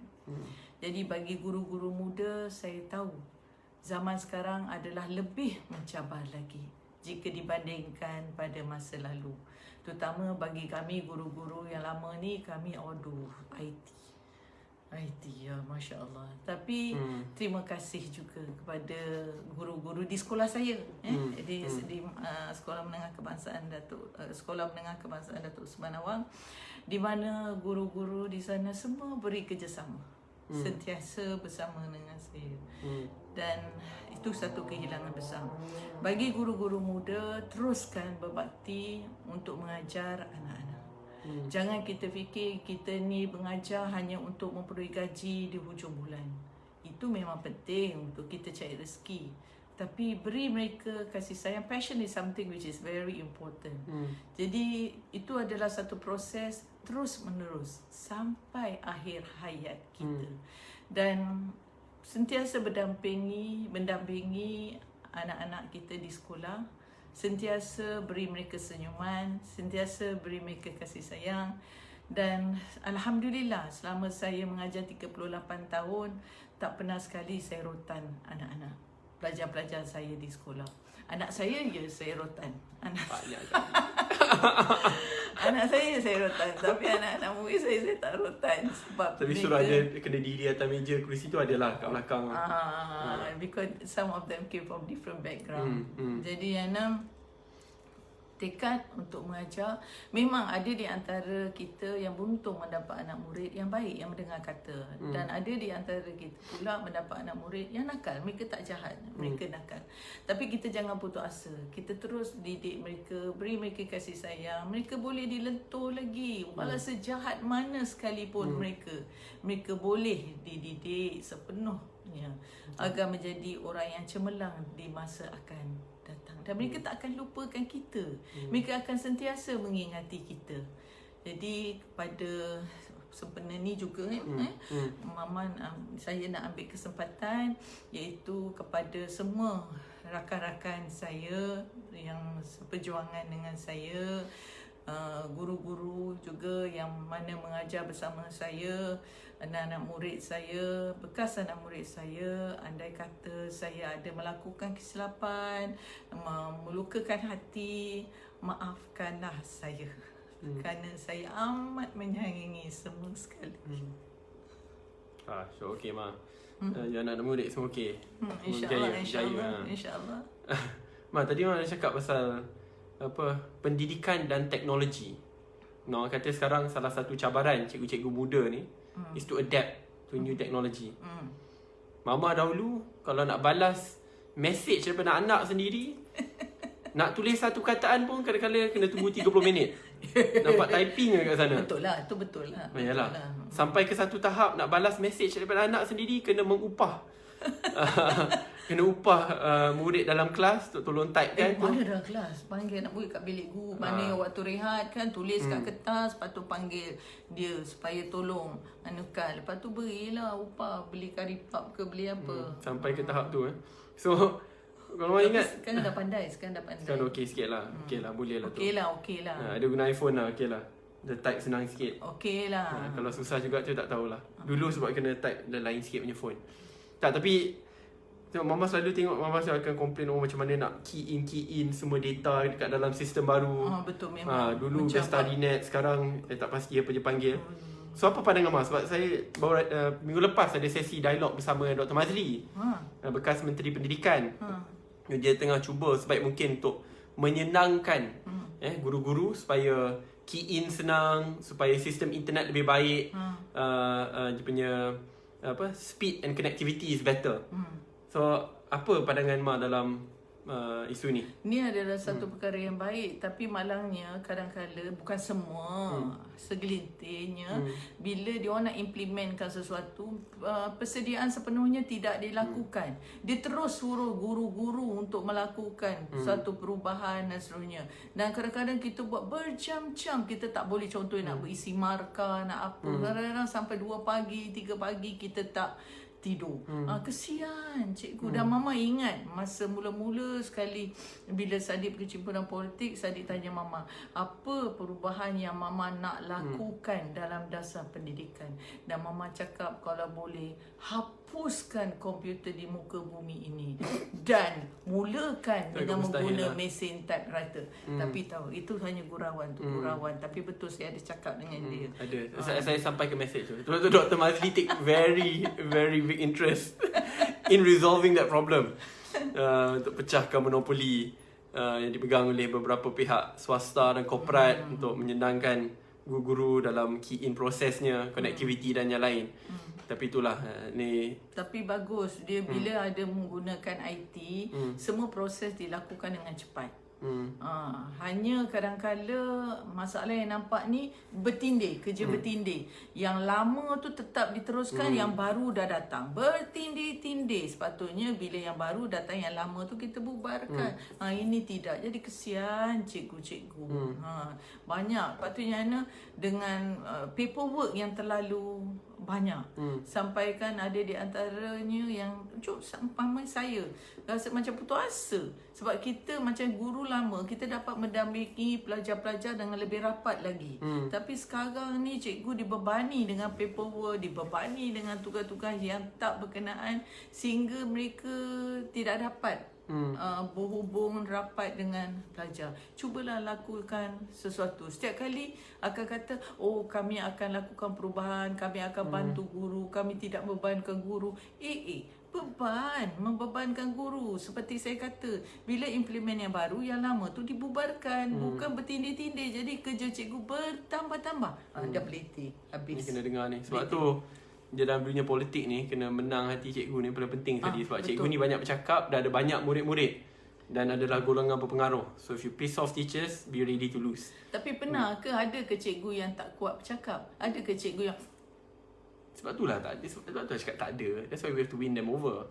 Jadi bagi guru-guru muda, saya tahu zaman sekarang adalah lebih mencabar lagi jika dibandingkan pada masa lalu. Terutama bagi kami guru-guru yang lama ni, kami IT ya, Masya Allah. Tapi terima kasih juga kepada guru-guru di sekolah saya, di Sekolah Menengah Kebangsaan Datuk Usman Awang, di mana guru-guru di sana semua beri kerjasama, sentiasa bersama dengan saya. Dan itu satu kehilangan besar. Bagi guru-guru muda, teruskan berbakti untuk mengajar anak-anak. Jangan kita fikir kita ni mengajar hanya untuk memperoleh gaji di hujung bulan. Itu memang penting untuk kita cari rezeki. Tapi beri mereka kasih sayang. Passion is something which is very important. Jadi itu adalah satu proses terus menerus sampai akhir hayat kita. Dan sentiasa mendampingi anak-anak kita di sekolah. Sentiasa beri mereka senyuman, sentiasa beri mereka kasih sayang. Dan Alhamdulillah, selama saya mengajar 38 tahun, tak pernah sekali saya rotan anak-anak, pelajar-pelajar saya di sekolah. Anak saya je saya rotan. Anak saya rotan. Tapi anak-anak murid saya tak rotan. Sebab tapi suruh ada kena diri atas meja kerusi tu adalah kat belakang. Because some of them came from different background. Jadi Yana tekad untuk mengajar. Memang ada di antara kita yang beruntung mendapat anak murid yang baik, yang mendengar kata. Dan ada di antara kita pula mendapat anak murid yang nakal. Mereka tak jahat, mereka nakal. Tapi kita jangan putus asa. Kita terus didik mereka, beri mereka kasih sayang. Mereka boleh dilentur lagi. Walau sejahat mana sekalipun mereka boleh dididik sepenuhnya agar menjadi orang yang cemerlang di masa akan datang. Dan mereka tak akan lupakan kita. Mereka akan sentiasa mengingati kita. Jadi kepada sempena ni juga Mama, saya nak ambil kesempatan iaitu kepada semua rakan-rakan saya yang seperjuangan dengan saya, guru-guru juga yang mana mengajar bersama saya, anak-anak murid saya, bekas anak murid saya, andai kata saya ada melakukan kesilapan, melukakan hati, maafkanlah saya. Kerana saya amat menyayangi semua sekali. So okey Ma. Yang anak murid semua okey. InsyaAllah. Ma, tadi Ma cakap pasal pendidikan dan teknologi. Orang kata sekarang salah satu cabaran cikgu-cikgu muda ni is to adapt to new technology. Mama dahulu kalau nak balas message daripada anak sendiri, nak tulis satu kataan pun kadang-kadang kena tunggu 30 minit. Nampak typing kat sana. Betul lah, itu betul lah. Yalah. Sampai ke satu tahap nak balas message daripada anak sendiri kena mengupah. Kena upah murid dalam kelas untuk tolong type kan. Mana dalam kelas? Panggil anak murid kat bilik guru. Mana waktu rehat kan, tulis kat kertas. Lepas tu panggil dia supaya tolong anukan. Lepas tu berilah upah. Beli kari pap ke beli apa. Sampai ke tahap tu So kalau orang ingat sekarang dah pandai. Sekarang okey sikit lah. Okey lah, boleh lah tu. Okey lah. Ada guna iPhone lah, okey lah. Dia type senang sikit. Okey lah. Kalau susah juga tu tak tahulah. Dulu sebab kena type lain sikit punya phone. Tak, tapi Mama selalu tengok, Mama selalu akan komplain macam mana nak key in semua data dekat dalam sistem baru. Betul memang. Dulu dia StudyNet, sekarang tak pasti apa je panggil. So apa pandangan Mama? Sebab saya baru minggu lepas ada sesi dialog bersama Dr. Mazli, bekas Menteri Pendidikan. Dia tengah cuba sebaik mungkin untuk menyenangkan guru-guru supaya key in senang, supaya sistem internet lebih baik, dia punya speed and connectivity is better. So apa pandangan Ma dalam isu ni? Ni adalah satu perkara yang baik, tapi malangnya kadang-kadang bukan semua, segelintirnya bila dia orang nak implementkan sesuatu, persediaan sepenuhnya tidak dilakukan. Dia terus suruh guru-guru untuk melakukan satu perubahan dan seterusnya. Dan kadang-kadang kita buat berjam-jam, kita tak boleh, contohnya nak berisi markah, nak apa. Kadang-kadang sampai 2 pagi, 3 pagi kita tak tidur. Kesian cikgu. Dan Mama ingat masa mula-mula sekali bila Sadiq pergi Himpunan Politik, Sadiq tanya Mama, apa perubahan yang Mama nak lakukan dalam dasar pendidikan? Dan Mama cakap kalau boleh hapus hapuskan komputer di muka bumi ini dan mulakan dengan mengguna mesin typewriter. Tapi tahu itu hanya gurauan tu, gurauan. Tapi betul saya ada cakap dengan dia. Ada. Saya sampai ke message tu. Dr. Mazli take very very big interest in resolving that problem. Untuk pecahkan monopoli yang dipegang oleh beberapa pihak swasta dan korporat untuk menyenangkan guru-guru dalam key in prosesnya, connectivity dan yang lain. Tapi itulah ni. Tapi bagus dia bila ada menggunakan IT, semua proses dilakukan dengan cepat. Hanya kadang-kala masalah yang nampak ni bertindih, kerja bertindih. Yang lama tu tetap diteruskan, yang baru dah datang. Bertindih-tindih. Sepatutnya bila yang baru datang, yang lama tu kita bubarkan. Ini tidak. Jadi kesian cikgu-cikgu. Banyak. Patutnya dengan paperwork yang terlalu banyak. Sampaikan ada di antaranya yang umpama saya rasa macam putus asa. Sebab kita macam guru lama, kita dapat mendampingi pelajar-pelajar dengan lebih rapat lagi. Tapi sekarang ni cikgu dibebani dengan paperwork, dibebani dengan tugas-tugas yang tak berkenaan sehingga mereka tidak dapat berhubung rapat dengan pelajar. Cubalah lakukan sesuatu. Setiap kali akan kata, kami akan lakukan perubahan, kami akan bantu guru, kami tidak membebankan guru. Beban, membebankan guru. Seperti saya kata, bila implement yang baru, yang lama tu dibubarkan. Bukan bertindih-tindih. Jadi kerja cikgu bertambah-tambah. Dah peliti. Habis. Ni kena dengar ni. Sebab tu dia dalam dunia politik ni kena menang hati cikgu ni paling penting tadi. Sebab betul. Cikgu ni banyak bercakap, dah ada banyak murid-murid dan adalah golongan berpengaruh. So if you piss off teachers, be ready to lose. Tapi pernah ke ada ke cikgu yang tak kuat bercakap? Ada ke cikgu yang sebab itulah tak ada. Sebab tu cakap tak ada. That's why we have to win them over.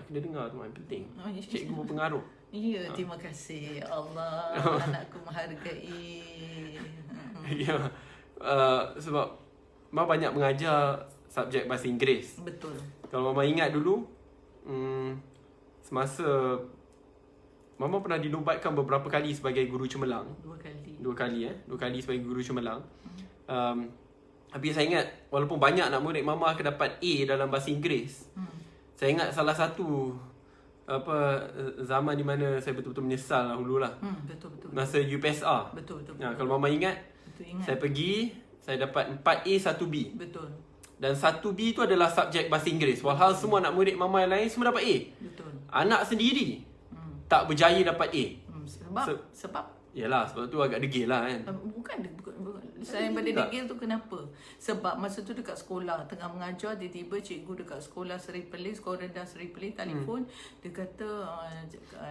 Kena dengar tu yang penting. Cikgu berpengaruh. Ya, terima kasih Allah. Anakku menghargai. Ya. Sebab Mama banyak mengajar subjek bahasa Inggeris. Betul. Kalau Mama ingat dulu, semasa Mama pernah dinobatkan beberapa kali sebagai guru cemerlang. Dua kali sebagai guru cemerlang. Tapi saya ingat walaupun banyak anak murid Mama akan dapat A dalam bahasa Inggeris. Saya ingat salah satu zaman di mana saya betul-betul menyesal dahululah. Betul. Masa UPSR. Betul. Kalau Mama ingat, saya pergi, saya dapat 4A 1B. Betul. Dan 1B tu adalah subjek bahasa Inggeris. Walhal semua anak murid Mama yang lain semua dapat A. Betul. Anak sendiri tak berjaya dapat A. Sebab yalah, sebab tu agak degil lah kan. Bukan. Saya pada degil tu kenapa? Sebab masa tu dekat sekolah tengah mengajar, tiba-tiba cikgu dekat sekolah Seri Pelih, sekolah rendah Seri Pelih telefon. Dia kata,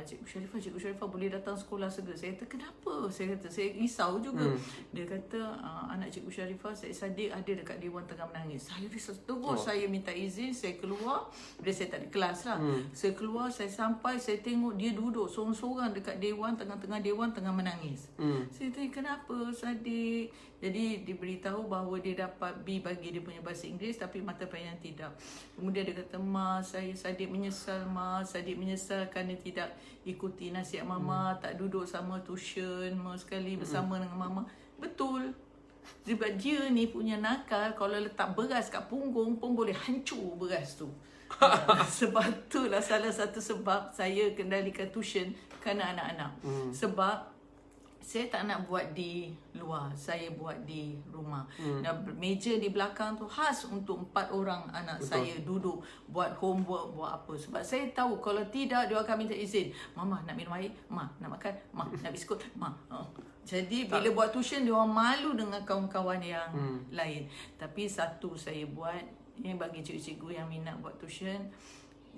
Cikgu Sharifah boleh datang sekolah segera. Saya kata kenapa? Saya kata saya risau juga. Dia kata anak Cikgu Sharifah Sadik ada dekat Dewan tengah menangis. Saya risau terus. Saya minta izin, saya keluar. Bila saya tak ada kelas lah. Saya keluar, saya sampai, saya tengok dia duduk sorang-sorang dekat Dewan, tengah-tengah Dewan tengah menangis. Saya tanya kenapa Sadik? Jadi diberitahu bahawa dia dapat B bagi dia punya bahasa Inggeris tapi mata pelajaran tidak. Kemudian dia kata, Sadik menyesal Sadik menyesal kerana tidak ikuti nasihat Mama, tak duduk sama tuition sekali bersama dengan Mama. Betul. Sebab dia ni punya nakal, kalau letak beras kat punggung pun boleh hancur beras tu. Sebab itulah salah satu sebab saya kendalikan tuition kerana anak-anak. Sebab saya tak nak buat di luar, saya buat di rumah. Dan meja di belakang tu khas untuk 4 orang anak saya duduk buat homework, buat apa. Sebab saya tahu kalau tidak dia akan minta izin. Mama nak minum air, nak makan, nak biskut, Jadi bila buat tuition dia orang malu dengan kawan-kawan yang lain. Tapi satu saya buat, yang bagi cikgu-cikgu yang minat buat tuition,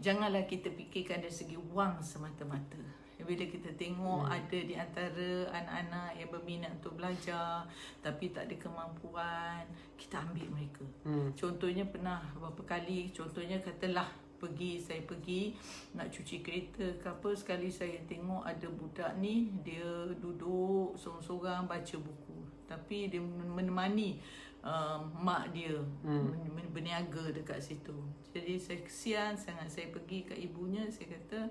janganlah kita fikirkan dari segi wang semata-mata. Bila kita tengok ada di antara anak-anak yang berminat untuk belajar tapi tak ada kemampuan, kita ambil mereka. Contohnya pernah beberapa kali, katalah saya pergi nak cuci kereta ke apa, sekali saya tengok ada budak ni dia duduk sorang-sorang baca buku tapi dia menemani mak dia berniaga dekat situ. Jadi saya kesian sangat, saya pergi kat ibunya, saya kata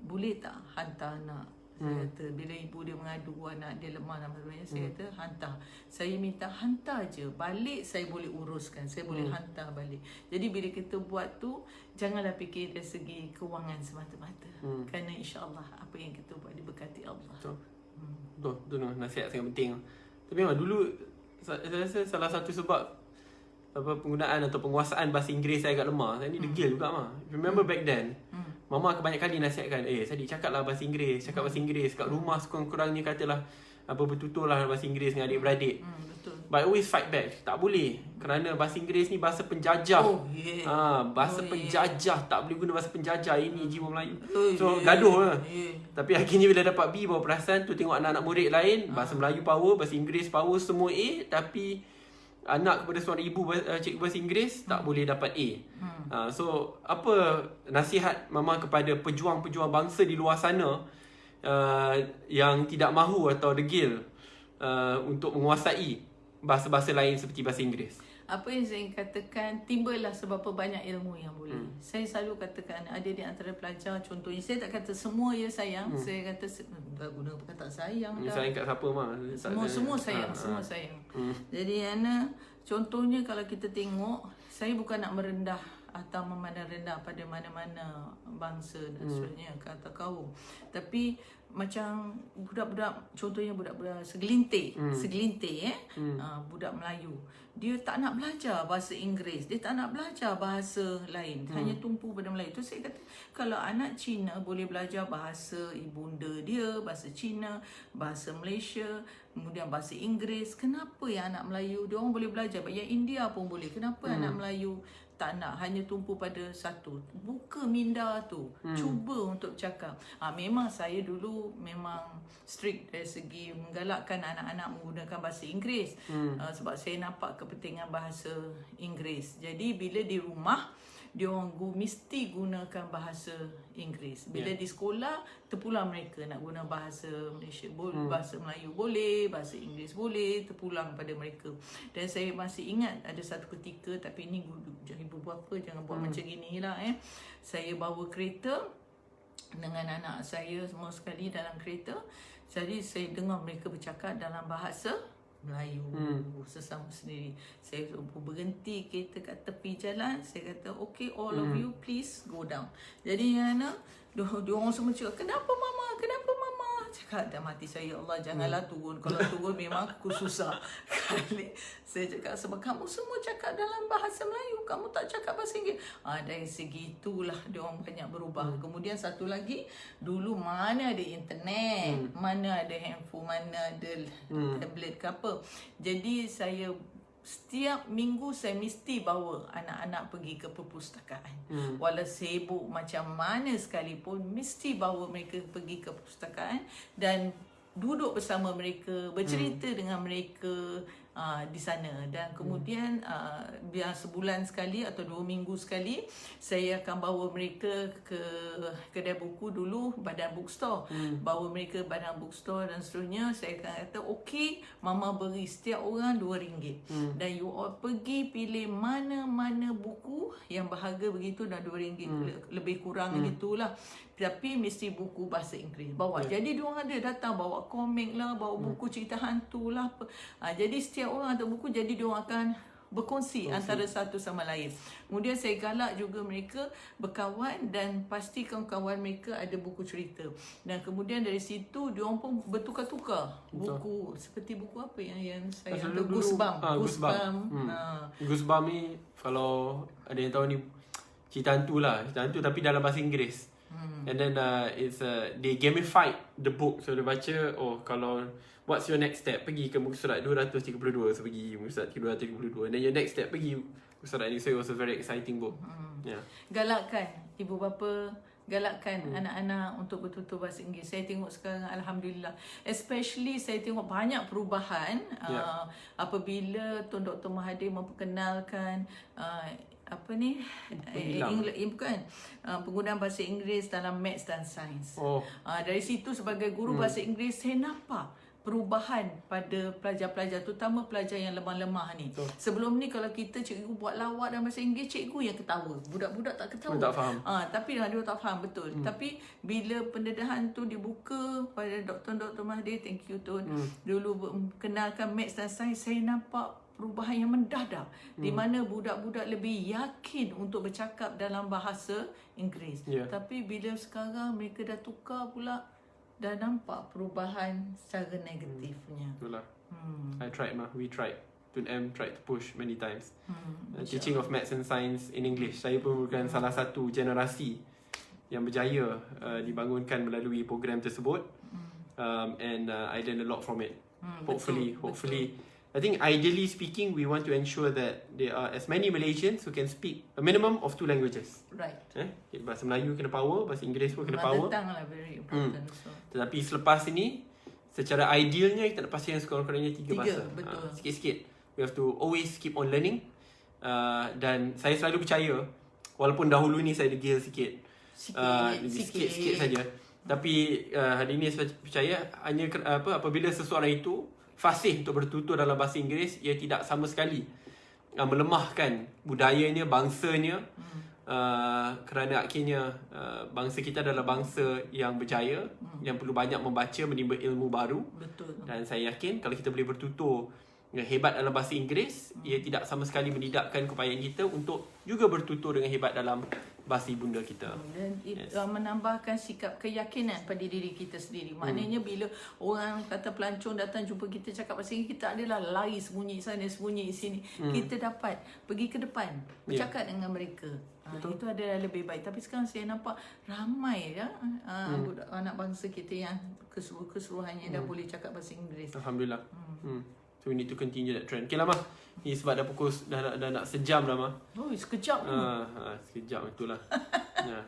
boleh tak hantar anak Saya kata bila ibu dia mengadu anak dia lemah dan sebagainya, saya kata hantar. Saya minta hantar je. Balik saya boleh uruskan. Saya boleh hantar balik. Jadi bila kita buat tu, janganlah fikir dari segi kewangan semata-mata. Kerana insya-Allah apa yang kita buat diberkati Allah. Betul. Betul, tu nasihat sangat penting. Tapi memang dulu saya rasa salah satu sebab penggunaan atau penguasaan bahasa Inggeris saya agak lemah. Saya ni degil juga mah. Remember back then, Mama banyak kali nasihatkan, Sadi cakaplah bahasa Inggeris, cakap bahasa Inggeris kat rumah, sekurang-kurangnya katalah bertuturlah bahasa Inggeris dengan adik-beradik. Betul. But I always fight back. Tak boleh. Kerana bahasa Inggeris ni bahasa penjajah. Oh, yeah. Bahasa penjajah. Tak boleh guna bahasa penjajah. Ini jiwa Melayu. Oh, So yeah. gaduh lah. Yeah. Tapi akhirnya bila dapat B, baru perasan tu tengok anak-anak murid lain, bahasa Melayu power, bahasa Inggeris power, semua A. Tapi anak kepada seorang ibu cikgu bahasa Inggeris tak boleh dapat A. So apa nasihat Mama kepada pejuang-pejuang bangsa di luar sana yang tidak mahu atau degil untuk menguasai bahasa-bahasa lain seperti bahasa Inggeris? Apa yang saya katakan, timbullah seberapa banyak ilmu yang boleh. Saya selalu katakan ada di antara pelajar, contohnya saya tak kata semua ya sayang, saya kata dah guna perkataan sayang dah. Sayang kat siapa mah? Semua sayang, semua sayang. Jadi Ana, contohnya kalau kita tengok, saya bukan nak merendah atau memandang rendah pada mana-mana bangsa dan sebagainya, kata kaum. Tapi macam budak-budak, contohnya budak-budak segelintir, budak Melayu, dia tak nak belajar bahasa Inggeris, dia tak nak belajar bahasa lain, hanya tumpu pada Melayu. Tu saya kata, kalau anak Cina boleh belajar bahasa ibunda dia, bahasa Cina, bahasa Malaysia, kemudian bahasa Inggeris, kenapa yang anak Melayu dia orang boleh belajar? Yang India pun boleh, kenapa anak Melayu tak nak, hanya tumpu pada satu? Buka minda tu, cuba untuk cakap. Memang saya dulu memang strict dari segi menggalakkan anak-anak menggunakan bahasa Inggeris, sebab saya nampak kepentingan bahasa Inggeris. Jadi bila di rumah, dia orang mesti gunakan bahasa Inggeris. Bila di sekolah, terpulang mereka nak guna bahasa Malaysia, bahasa Melayu boleh, bahasa Inggeris boleh, terpulang pada mereka. Dan saya masih ingat ada satu ketika, tapi ni ibu bapa jangan buat macam gini lah. Saya bawa kereta dengan anak saya semua sekali dalam kereta. Jadi saya dengar mereka bercakap dalam bahasa Melayu sesama sendiri. Saya berhenti kereta kat tepi jalan. Saya kata, okay, all of you please go down. Jadi dia orang semua cakap, kenapa mama? Kenapa mama? Cakap dalam hati saya, Allah janganlah turun. Kalau turun memang aku susah kali. Saya cakap, sebab kamu semua cakap dalam bahasa Melayu, kamu tak cakap bahasa Inggeris. Dari segi itulah dia orang banyak berubah. Kemudian satu lagi, dulu mana ada internet, mana ada handphone, mana ada tablet ke apa. Jadi saya setiap minggu saya mesti bawa anak-anak pergi ke perpustakaan. Walau sibuk macam mana sekalipun, mesti bawa mereka pergi ke perpustakaan dan duduk bersama mereka, bercerita dengan mereka di sana. Dan kemudian biar sebulan sekali atau 2 minggu sekali, saya akan bawa mereka ke kedai buku dulu, Badan Bookstore. Bawa mereka Badan Bookstore dan seterusnya. Saya akan kata, okey, mama beri setiap orang RM2. Dan you all pergi pilih mana-mana buku yang berharga begitu, dah RM2. Lebih kurang gitulah. Tapi mesti buku bahasa Inggeris bawa. Jadi diorang ada datang bawa komik lah, bawa buku cerita hantu lah. Jadi setiap orang ada buku, jadi diorang akan berkongsi antara satu sama lain. Kemudian saya galak juga mereka berkawan dan pastikan kawan mereka ada buku cerita. Dan kemudian dari situ diorang pun bertukar-tukar buku. Seperti buku apa yang saya hantar? Goosebump. Goosebump ni, kalau ada yang tahu ni, cerita hantu lah. Cerita hantu tapi dalam bahasa Inggeris. And then it's they gamified the book. So dia baca, kalau what's your next step, pergi ke muka surat 232. So pergi muka surat 232. And then your next step, pergi muka surat ni. So it was a very exciting book. Galakkan ibu bapa, galakkan anak-anak untuk betul-betul bahasa Inggeris. Saya tengok sekarang, alhamdulillah, especially saya tengok banyak perubahan apabila Tuan Dr. Mahathir memperkenalkan penggunaan bahasa Inggeris dalam maths dan sains. Dari situ sebagai guru bahasa Inggeris, saya nampak perubahan pada pelajar-pelajar, terutama pelajar yang lemah-lemah ni. Sebelum ni kalau kita cikgu buat lawak dalam bahasa Inggeris, cikgu yang ketawa. Budak-budak tak ketawa. Tak faham. Tapi dia tak faham betul. Tapi bila pendedahan tu dibuka pada Dr. Mahathir, thank you Tun. Dulu kenalkan Maths dan Sains, saya nampak perubahan yang mendadak di mana budak-budak lebih yakin untuk bercakap dalam bahasa Inggeris. Tapi bila sekarang mereka dah tukar pula, dah nampak perubahan secara negatifnya. Itulah. I tried we tried. Tun M tried to push many times. Teaching of Maths and Science in English. Saya pun merupakan salah satu generasi yang berjaya dibangunkan melalui program tersebut. And I learned a lot from it. Hopefully, I think ideally speaking, we want to ensure that there are as many Malaysians who can speak a minimum of 2 languages. Right. Bahasa Melayu kena power, bahasa Inggeris pun kena power. Mother tongue lah very important also. Tetapi selepas ini, secara idealnya kita nak pastikan sekurang-kurangnya 3 bahasa. Betul. Sikit-sikit. We have to always keep on learning. Dan saya selalu percaya, walaupun dahulu ni saya degil sikit. Sikit saja. Tapi hari ini saya percaya hanya apabila seseorang itu fasih untuk bertutur dalam bahasa Inggeris, ia tidak sama sekali melemahkan budayanya, bangsanya, kerana akhirnya bangsa kita adalah bangsa yang berjaya, yang perlu banyak membaca, menimba ilmu baru. Betul. Dan saya yakin kalau kita boleh bertutur dengan hebat dalam bahasa Inggeris, ia tidak sama sekali menidakkan keupayaan kita untuk juga bertutur dengan hebat dalam bahasa ibunda kita. Dan menambahkan sikap keyakinan pada diri kita sendiri. Maknanya bila orang kata pelancong datang jumpa kita cakap bahasa Inggeris, kita adalah lari sembunyi sana, sembunyi sini. Kita dapat pergi ke depan, bercakap dengan mereka. Itu adalah lebih baik. Tapi sekarang saya nampak ramai anak bangsa kita yang keseluruhannya dah boleh cakap bahasa Inggeris. Alhamdulillah. So we need to continue that trend. Okay lah Mah. Ni sebab dah pukul dah nak sejam dah Mah. Oh, sekejap. Sekejap itulah.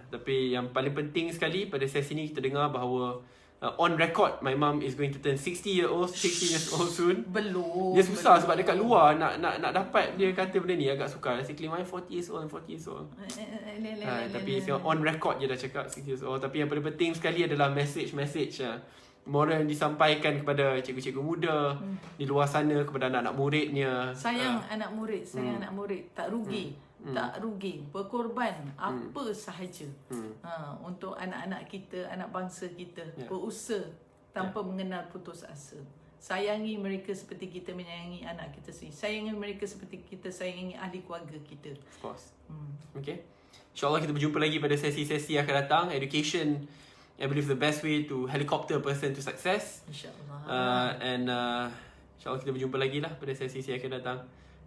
Tapi yang paling penting sekali pada sesi ni kita dengar bahawa on record my mum is going to turn 60 years old soon. Belum. Dia susah sebab dekat luar nak dapat dia kata benda ni agak sukar. Basically my 40 years old. Tapi on record je dah cakap 60 years old. Tapi yang paling penting sekali adalah message moral yang disampaikan kepada cikgu-cikgu muda di luar sana, kepada anak-anak muridnya. Sayang anak murid, tak rugi. Tak rugi, berkorban apa sahaja untuk anak-anak kita, anak bangsa kita, berusaha tanpa mengenal putus asa. Sayangi mereka seperti kita menyayangi anak kita sendiri. Sayangi mereka seperti kita sayangi ahli keluarga kita. Of course. Okay. InsyaAllah kita berjumpa lagi pada sesi-sesi yang akan datang. Education, I believe the best way to helicopter a person to success. InsyaAllah. InsyaAllah kita berjumpa lagi lah pada sesi yang akan datang.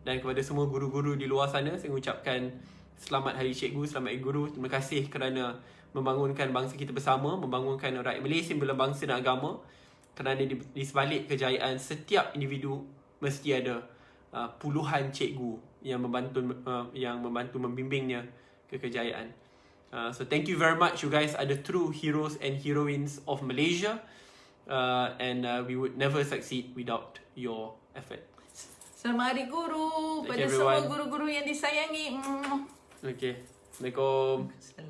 Dan kepada semua guru-guru di luar sana, saya mengucapkan selamat Hari Cikgu, selamat Hari Guru. Terima kasih kerana membangunkan bangsa kita bersama, membangunkan rakyat Malaysia bila bangsa dan agama. Kerana di sebalik kejayaan setiap individu mesti ada puluhan cikgu yang membantu membimbingnya ke kejayaan. So thank you very much, you guys are the true heroes and heroines of Malaysia, and we would never succeed without your effort. Selamat Hari Guru pada semua guru-guru yang disayangi. Okay. Assalamualaikum. Salam.